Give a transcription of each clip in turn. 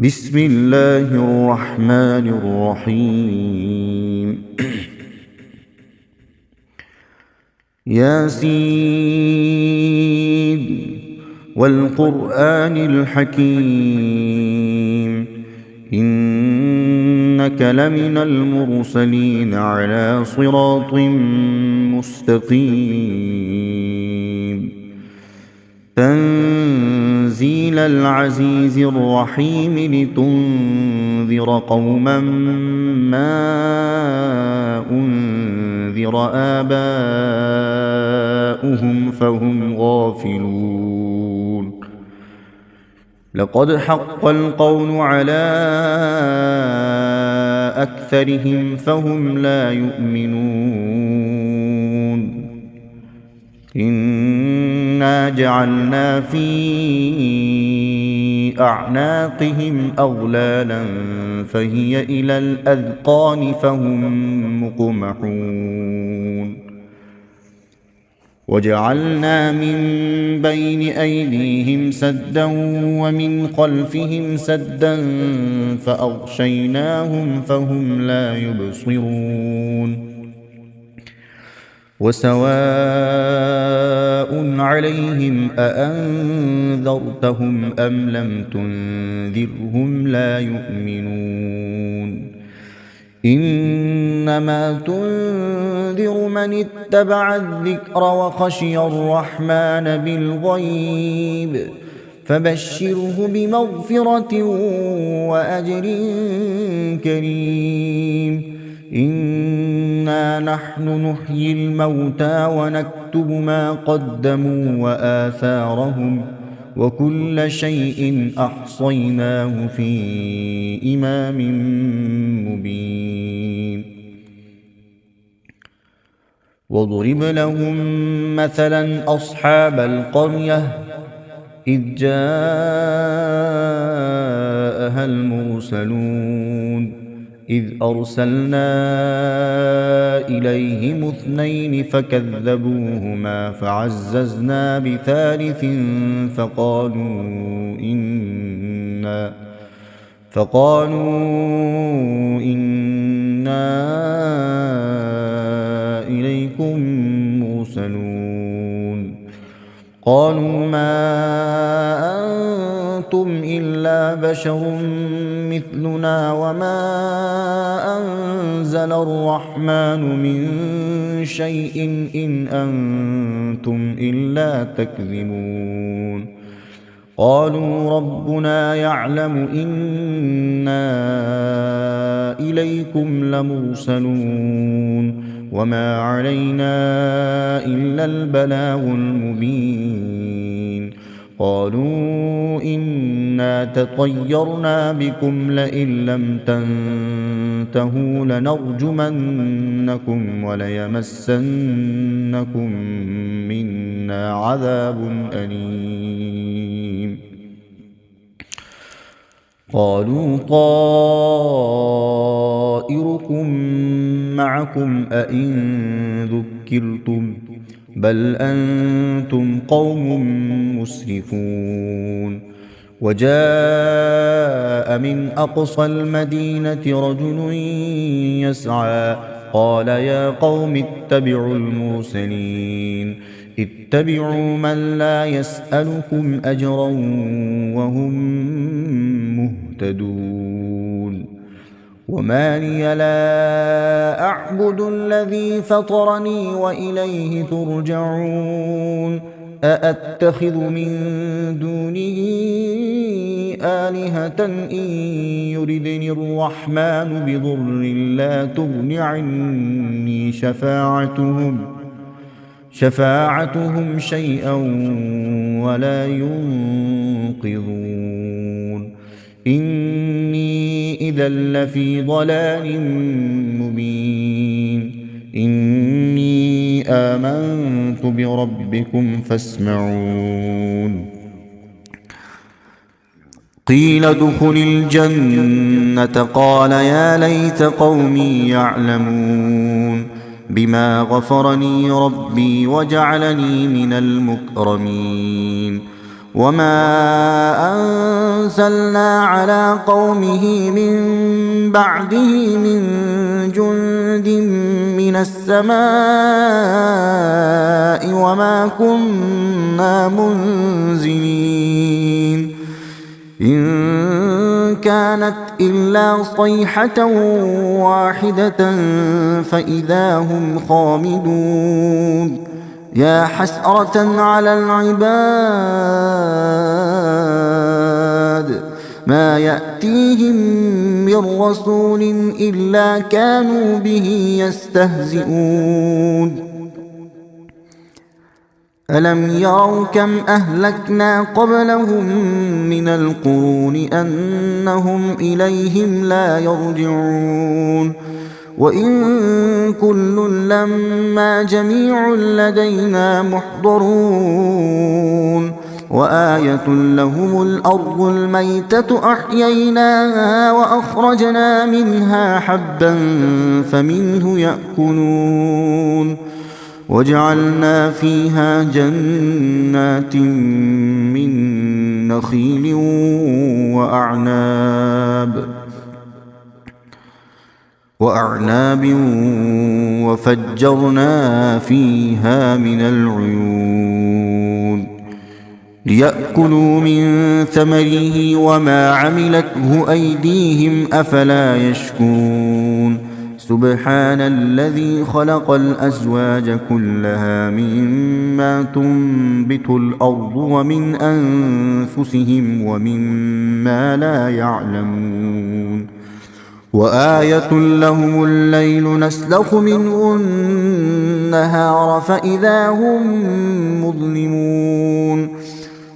بسم الله الرحمن الرحيم ياسين والقرآن الحكيم إنك لمن المرسلين على صراط مستقيم تنزيل العزيز الرحيم لتنذر قوما ما أنذر آباؤهم فهم غافلون لقد حق القول على أكثرهم فهم لا يؤمنون إنا جعلنا في أعناقهم أغلالا فهي إلى الأذقان فهم مقمحون وجعلنا من بين أيديهم سدا ومن خلفهم سدا فأغشيناهم فهم لا يبصرون وسواء عليهم أأنذرتهم أم لم تنذرهم لا يؤمنون إنما تنذر من اتبع الذكر وخشي الرحمن بالغيب فبشره بمغفرة وأجر كريم إنا نحن نحيي الموتى ونكتب ما قدموا وآثارهم وكل شيء أحصيناه في إمام مبين واضرب لهم مثلا أصحاب القرية إذ جاءها المرسلون إذ أرسلنا إليهم اثنين فكذبوهما فعززنا بثالث فقالوا إنا إليكم مرسلون قالوا ما أنتم إلا بشر مثلنا وما أنزل الرحمن من شيء إن أنتم إلا تكذبون قالوا ربنا يعلم إنا إليكم لمرسلون وما علينا إلا البلاغ المبين قالوا إنا تطيرنا بكم لئن لم تنتهوا لنرجمنكم وليمسنكم منا عذاب أليم قالوا طائركم معكم أئن ذكرتم بل أنتم قوم مسرفون وجاء من أقصى المدينة رجل يسعى قال يا قوم اتبعوا المرسلين اتبعوا من لا يسألكم أجرا وهم مهتدون وما لي لا أعبد الذي فطرني وإليه ترجعون أأتخذ من دونه آلهة إن يردني الرحمن بضر لا تغن عني شفاعتهم شيئا ولا ينقذون إني إذا لفي ضلال مبين إني آمنت بربكم فاسمعون قيل ادخل الجنة قال يا ليت قومي يعلمون بما غفرني ربي وجعلني من المكرمين وما أنزلنا على قومه من بعده من جند من السماء وما كنا منزلين إن كانت إلا صيحة واحدة فإذا هم خامدون يا حسرة على العباد ما يأتيهم من رسول إلا كانوا به يستهزئون ألم يروا كم أهلكنا قبلهم من القرون أنهم إليهم لا يرجعون وإن كل لما جميع لدينا محضرون وآية لهم الأرض الميتة أحييناها وأخرجنا منها حبا فمنه يأكلون وجعلنا فيها جنات من نخيل وأعناب وفجرنا فيها من العيون ليأكلوا من ثمره وما عملته أيديهم أفلا يشكرون سبحان الذي خلق الأزواج كلها مما تنبت الأرض ومن أنفسهم ومما لا يعلمون وآية لهم الليل نسلخ منه النهار فإذا هم مظلمون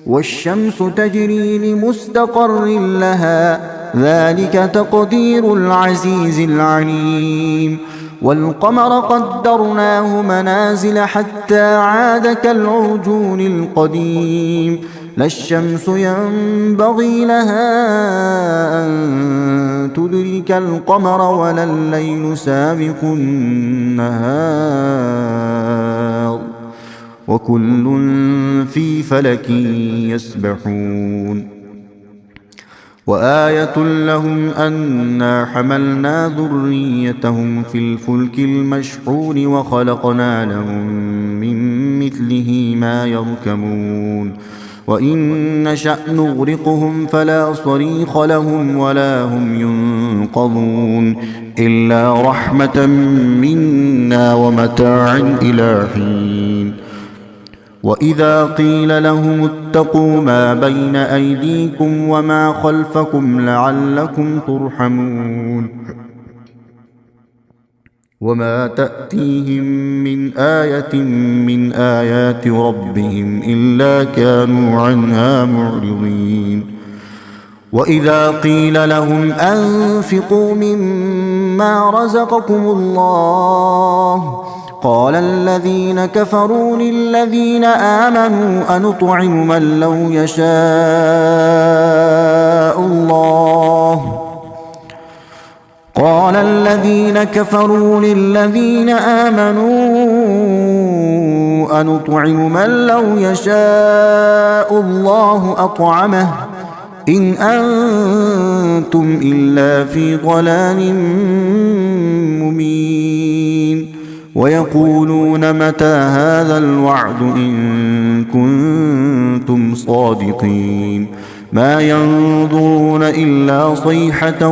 والشمس تجري لمستقر لها ذلك تقدير العزيز العليم والقمر قدرناه منازل حتى عاد كالعرجون القديم لا الشمس ينبغي لها أن تدرك القمر ولا الليل سابق النهار وكل في فلك يسبحون وآية لهم أنا حملنا ذريتهم في الفلك المشحون وخلقنا لهم من مثله ما يركبون وإن نشأ نغرقهم فلا صريخ لهم ولا هم ينقذون إلا رحمة منا ومتاعا إلى حين وإذا قيل لهم اتقوا ما بين أيديكم وما خلفكم لعلكم ترحمون وما تأتيهم من آية من آيات ربهم إلا كانوا عنها معرضين وإذا قيل لهم أنفقوا مما رزقكم الله قال الذين كفروا للذين آمنوا أنطعم من لو يشاء الله قال الذين كفروا للذين آمنوا أنطعم من لو يشاء الله أطعمه إن أنتم إلا في ضلال مبين ويقولون متى هذا الوعد إن كنتم صادقين ما ينظرون إلا صيحة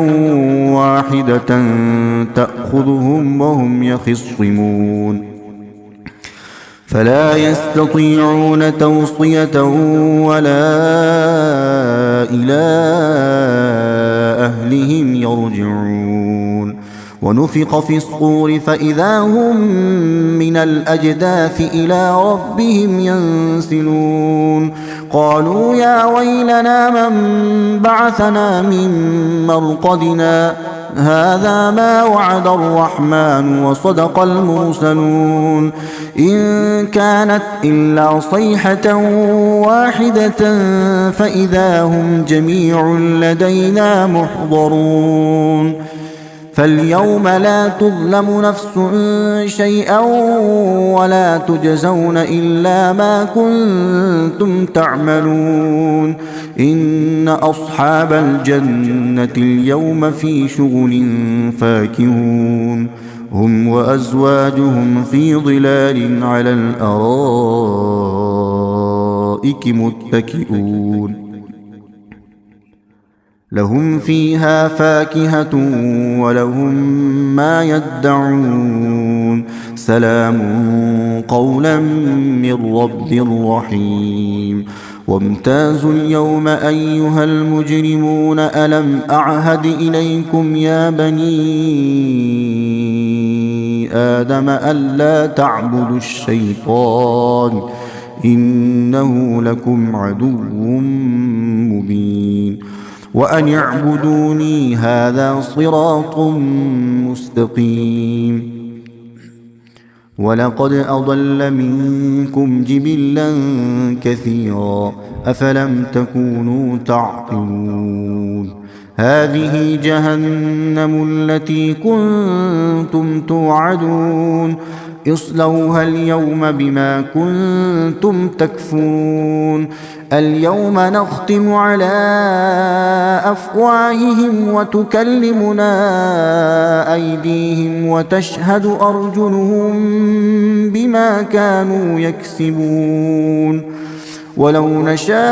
واحدة تأخذهم وهم يخصمون فلا يستطيعون توصية ولا إلى أهلهم يرجعون ونفخ في الصور فإذا هم من الأجداث إلى ربهم ينسلون قالوا يا ويلنا من بعثنا من مرقدنا هذا ما وعد الرحمن وصدق المرسلون إن كانت إلا صيحة واحدة فإذا هم جميع لدينا محضرون فاليوم لا تظلم نفس شيئا ولا تجزون إلا ما كنتم تعملون إن أصحاب الجنة اليوم في شغل فاكهون هم وأزواجهم في ظلال على الأرائك متكئون لهم فيها فاكهة ولهم ما يدعون سلام قولا من رب رحيم وامتازوا اليوم أيها المجرمون ألم أعهد إليكم يا بني آدم ألا تعبدوا الشيطان إنه لكم عدو مبين وأن اعبدوني هذا صراط مستقيم ولقد أضل منكم جبلا كثيرا أفلم تكونوا تعقلون هذه جهنم التي كنتم توعدون اصلوها اليوم بما كنتم تكفرون اليوم نختم على أفواههم وتكلمنا أيديهم وتشهد أرجلهم بما كانوا يكسبون ولو نشاء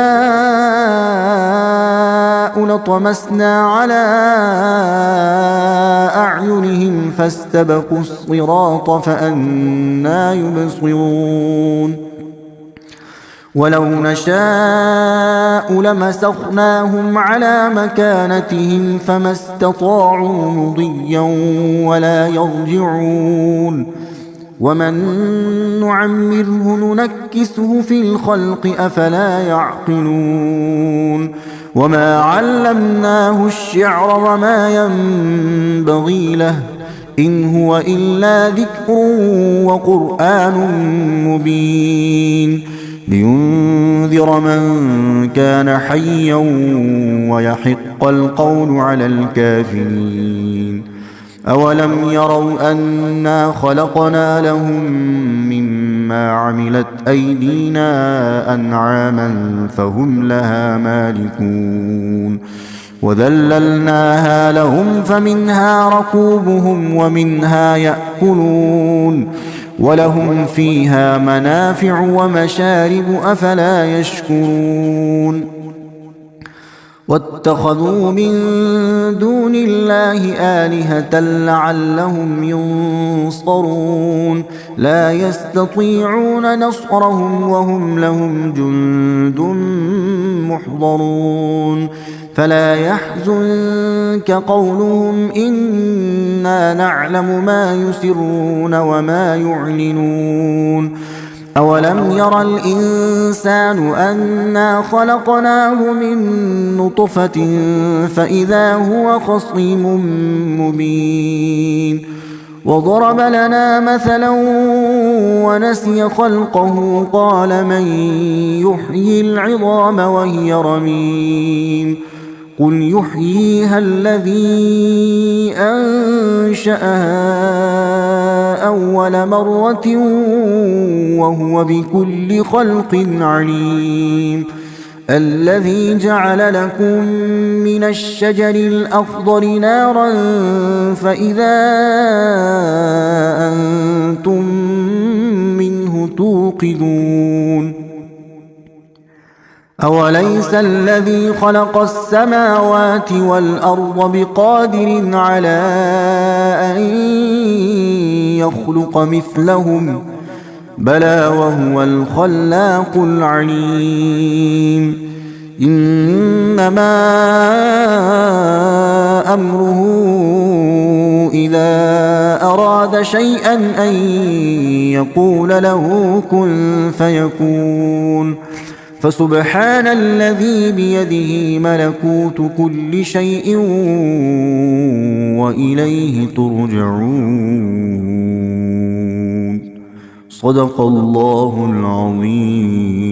لطمسنا على أعينهم فاستبقوا الصراط فأنى يبصرون ولو نشاء لمسخناهم على مكانتهم فما استطاعوا مضيا ولا يرجعون ومن نعمره ننكسه في الخلق أفلا يعقلون وما علمناه الشعر وما ينبغي له إن هو إلا ذكر وقرآن مبين لينذر من كان حيا ويحق القول على الكافرين أولم يروا أنا خلقنا لهم مما عملت أيدينا أنعاما فهم لها مالكون وذللناها لهم فمنها ركوبهم ومنها يأكلون ولهم فيها منافع ومشارب أفلا يشكرون واتخذوا من دون الله آلهة لعلهم ينصرون لا يستطيعون نصرهم وهم لهم جند محضرون فلا يحزنك قولهم إنا نعلم ما يسرون وما يعلنون أولم ير الإنسان أنا خلقناه من نطفة فإذا هو خصيم مبين وضرب لنا مثلا ونسي خلقه قال من يحيي العظام وهي رميم قل يحييها الذي أنشأها أول مرة وهو بكل خلق عليم الذي جعل لكم من الشجر الأخضر نارا فإذا أنتم منه توقدون أوليس الذي خلق السماوات والأرض بقادر على أن يخلق مثلهم بلى وهو الخلاق العليم إنما أمره إذا أراد شيئا أن يقول له كن فيكون فسبحان الذي بيده ملكوت كل شيء وإليه ترجعون صدق الله العظيم.